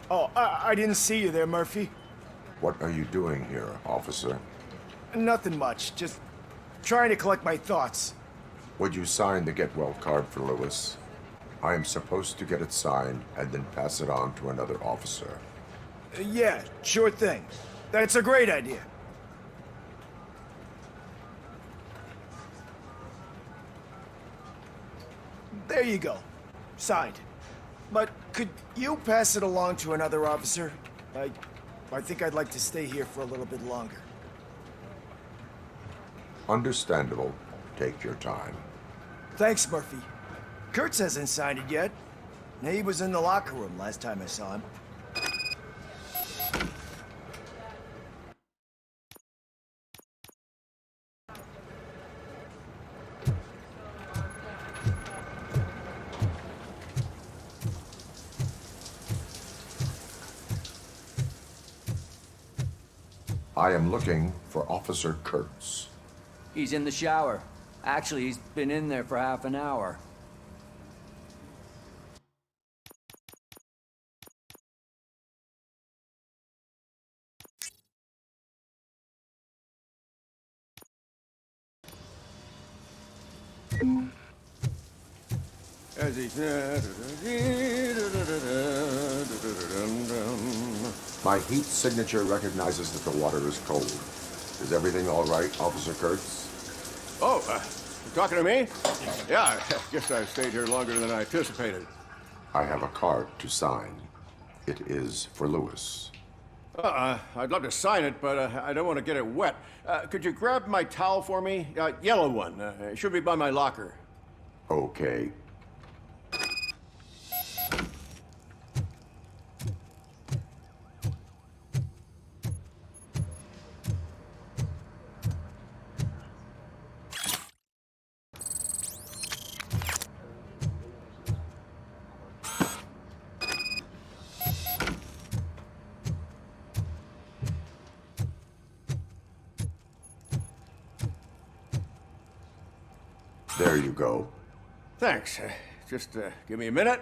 Oh, I didn't see you there, Murphy. What are you doing here, officer? Nothing much, just trying to collect my thoughts. Would you sign the get well card for Lewis? I am supposed to get it signed and then pass it on to another officer. Yeah, sure thing. That's a great idea. There you go. Signed. But could you pass it along to another officer? I think I'd like to stay here for a little bit longer. Understandable. Take your time. Thanks, Murphy. Kurtz hasn't signed it yet. He was in the locker room last time I saw him. I am looking for Officer Kurtz. He's in the shower. Actually, he's been in there for half an hour. My heat signature recognizes that the water is cold. Is everything all right, Officer Kurtz? Oh, you talking to me? Yeah, I guess I stayed here longer than I anticipated. I have a card to sign. It is for Lewis. I'd love to sign it, but I don't want to get it wet. Could you grab my towel for me? Yellow one. It should be by my locker. Okay. There you go. Thanks. Just give me a minute.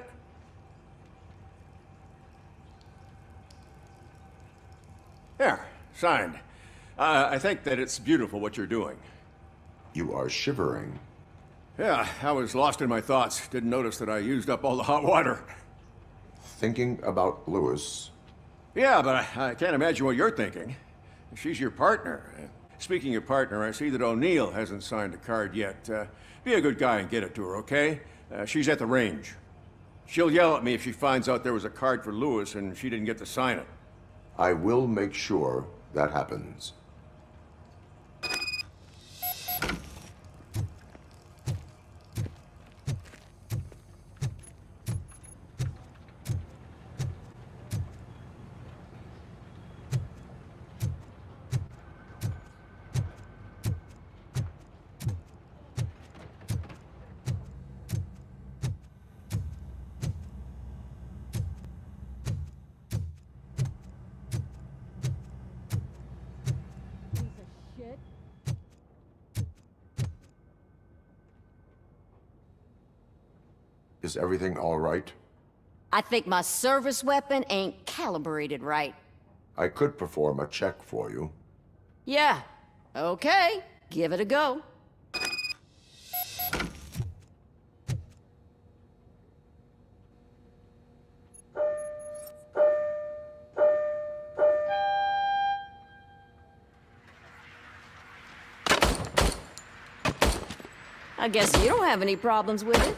There, signed. I think that it's beautiful what you're doing. You are shivering. Yeah, I was lost in my thoughts. Didn't notice that I used up all the hot water. Thinking about Lewis. Yeah, but I can't imagine what you're thinking. She's your partner. Speaking of partner, I see that O'Neill hasn't signed a card yet. Be a good guy and get it to her, okay? She's at the range. She'll yell at me if she finds out there was a card for Lewis and she didn't get to sign it. I will make sure that happens. Is everything all right? I think my service weapon ain't calibrated right. I could perform a check for you. Yeah, okay. Give it a go. I guess you don't have any problems with it.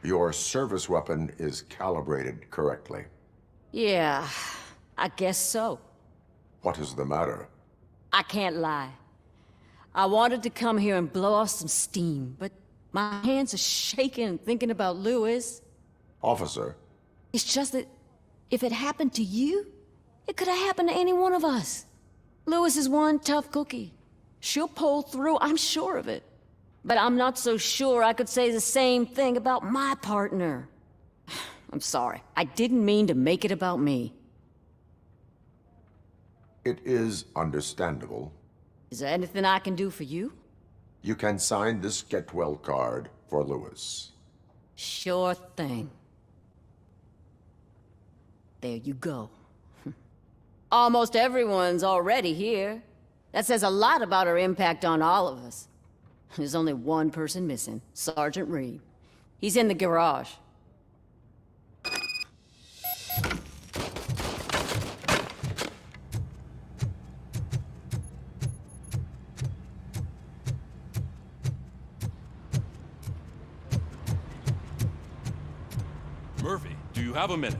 Your service weapon is calibrated correctly. Yeah, I guess so. What is the matter? I can't lie. I wanted to come here and blow off some steam, but my hands are shaking thinking about Lewis. Officer. It's just that if it happened to you, it could have happened to any one of us. Lewis is one tough cookie. She'll pull through, I'm sure of it. But I'm not so sure I could say the same thing about my partner. I'm sorry. I didn't mean to make it about me. It is understandable. Is there anything I can do for you? You can sign this Get Well card for Lewis. Sure thing. There you go. Almost everyone's already here. That says a lot about her impact on all of us. There's only one person missing, Sergeant Reed. He's in the garage. Murphy, do you have a minute?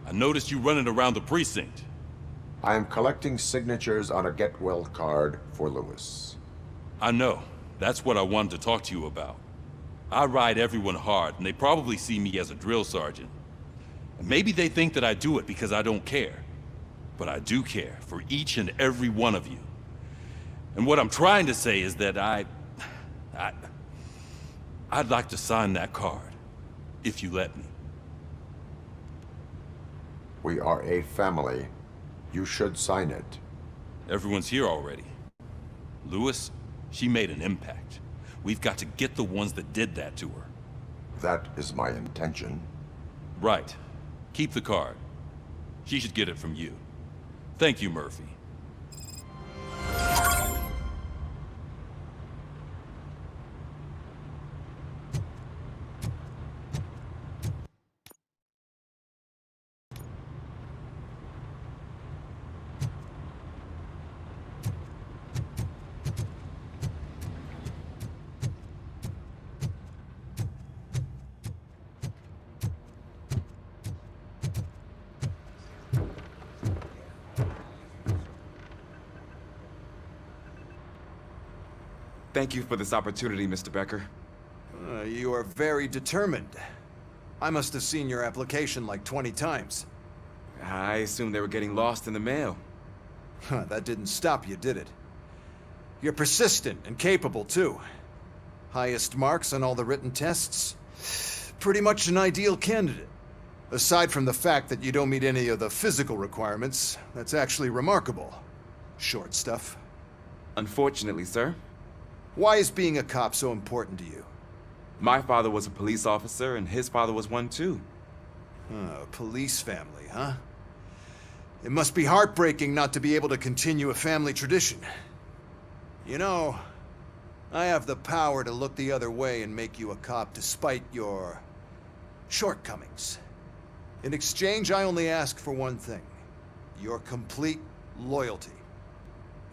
I noticed you running around the precinct. I am collecting signatures on a Get Well card for Lewis. I know. That's what I wanted to talk to you about. I ride everyone hard, and they probably see me as a drill sergeant. And maybe they think that I do it because I don't care. But I do care for each and every one of you. And what I'm trying to say is that I'd like to sign that card, if you let me. We are a family. You should sign it. Everyone's here already. Lewis, she made an impact. We've got to get the ones that did that to her. That is my intention. Right. Keep the card. She should get it from you. Thank you, Murphy. Thank you for this opportunity, Mr. Becker. You are very determined. I must have seen your application like 20 times. I assumed they were getting lost in the mail. That didn't stop you, did it? You're persistent and capable, too. Highest marks on all the written tests. Pretty much an ideal candidate. Aside from the fact that you don't meet any of the physical requirements, that's actually remarkable. Short stuff. Unfortunately, sir. Why is being a cop so important to you? My father was a police officer, and his father was one too. A police family, huh? It must be heartbreaking not to be able to continue a family tradition. You know, I have the power to look the other way and make you a cop despite your shortcomings. In exchange, I only ask for one thing. Your complete loyalty.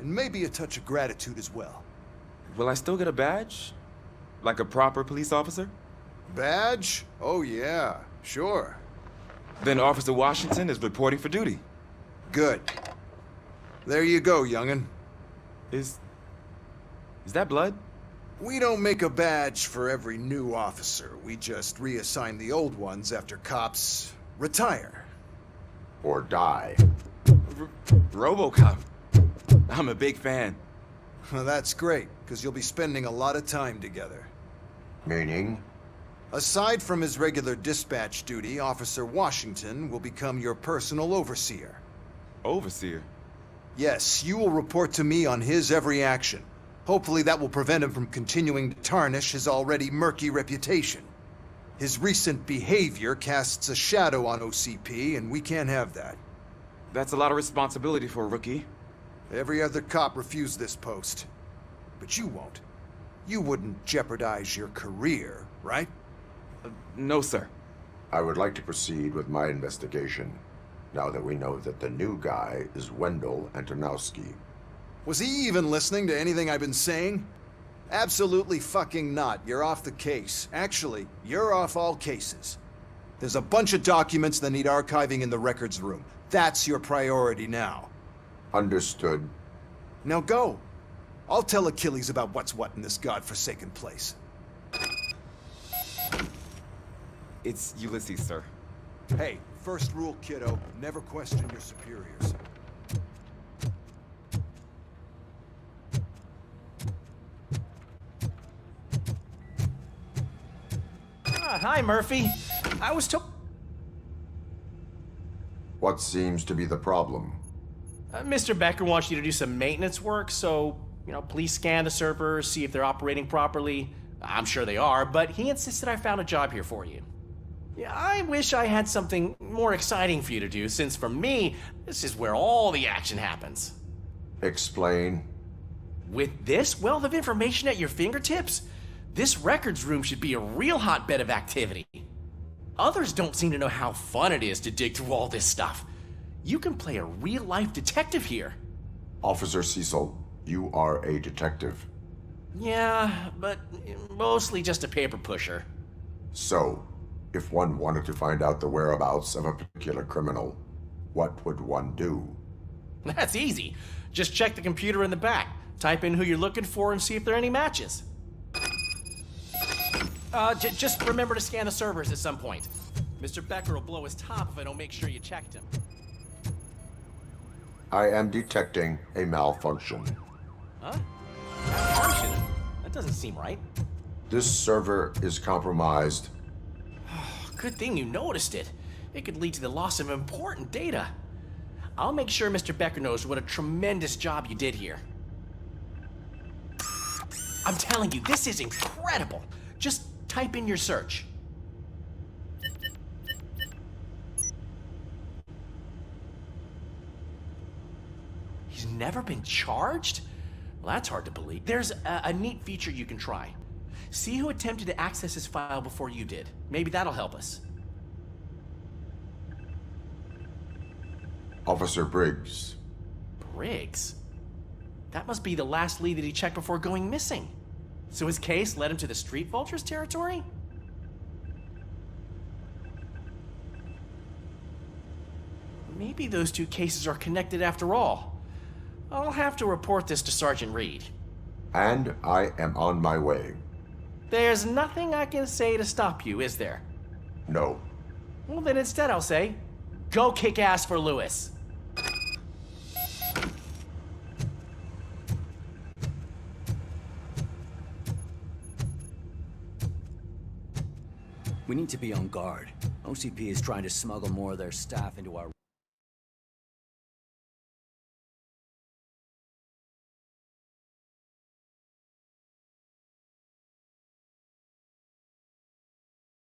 And maybe a touch of gratitude as well. Will I still get a badge? Like a proper police officer? Badge? Oh yeah, sure. Then Officer Washington is reporting for duty. Good. There you go, young'un. Is that blood? We don't make a badge for every new officer. We just reassign the old ones after cops retire. Or die. RoboCop. I'm a big fan. Well, that's great, because you'll be spending a lot of time together. Meaning? Aside from his regular dispatch duty, Officer Washington will become your personal overseer. Overseer? Yes, you will report to me on his every action. Hopefully that will prevent him from continuing to tarnish his already murky reputation. His recent behavior casts a shadow on OCP, and we can't have that. That's a lot of responsibility for a rookie. Every other cop refused this post. But you won't. You wouldn't jeopardize your career, right? No, sir. I would like to proceed with my investigation, now that we know that the new guy is Wendell Antonowski. Was he even listening to anything I've been saying? Absolutely fucking not. You're off the case. Actually, you're off all cases. There's a bunch of documents that need archiving in the records room. That's your priority now. Understood. Now go. I'll tell Achilles about what's what in this godforsaken place. It's Ulysses, sir. Hey, first rule, kiddo, never question your superiors. Hi, Murphy. I was told... What seems to be the problem? Mr. Becker wants you to do some maintenance work, so, please scan the servers, see if they're operating properly. I'm sure they are, but he insisted I found a job here for you. Yeah, I wish I had something more exciting for you to do, since for me, this is where all the action happens. Explain. With this wealth of information at your fingertips, this records room should be a real hotbed of activity. Others don't seem to know how fun it is to dig through all this stuff. You can play a real-life detective here. Officer Cecil, you are a detective. Yeah, but mostly just a paper pusher. So, if one wanted to find out the whereabouts of a particular criminal, what would one do? That's easy. Just check the computer in the back, type in who you're looking for, and see if there are any matches. Just remember to scan the servers at some point. Mr. Becker will blow his top if I don't make sure you checked him. I am detecting a malfunction. Huh? Malfunction? That doesn't seem right. This server is compromised. Good thing you noticed it. It could lead to the loss of important data. I'll make sure Mr. Becker knows what a tremendous job you did here. I'm telling you, this is incredible. Just type in your search. He's never been charged? Well, that's hard to believe. There's a neat feature you can try. See who attempted to access his file before you did. Maybe that'll help us. Officer Briggs. Briggs? That must be the last lead that he checked before going missing. So his case led him to the Street Vultures territory? Maybe those two cases are connected after all. I'll have to report this to Sergeant Reed. And I am on my way. There's nothing I can say to stop you, is there? No. Well, then instead I'll say, go kick ass for Lewis. We need to be on guard. OCP is trying to smuggle more of their staff into our...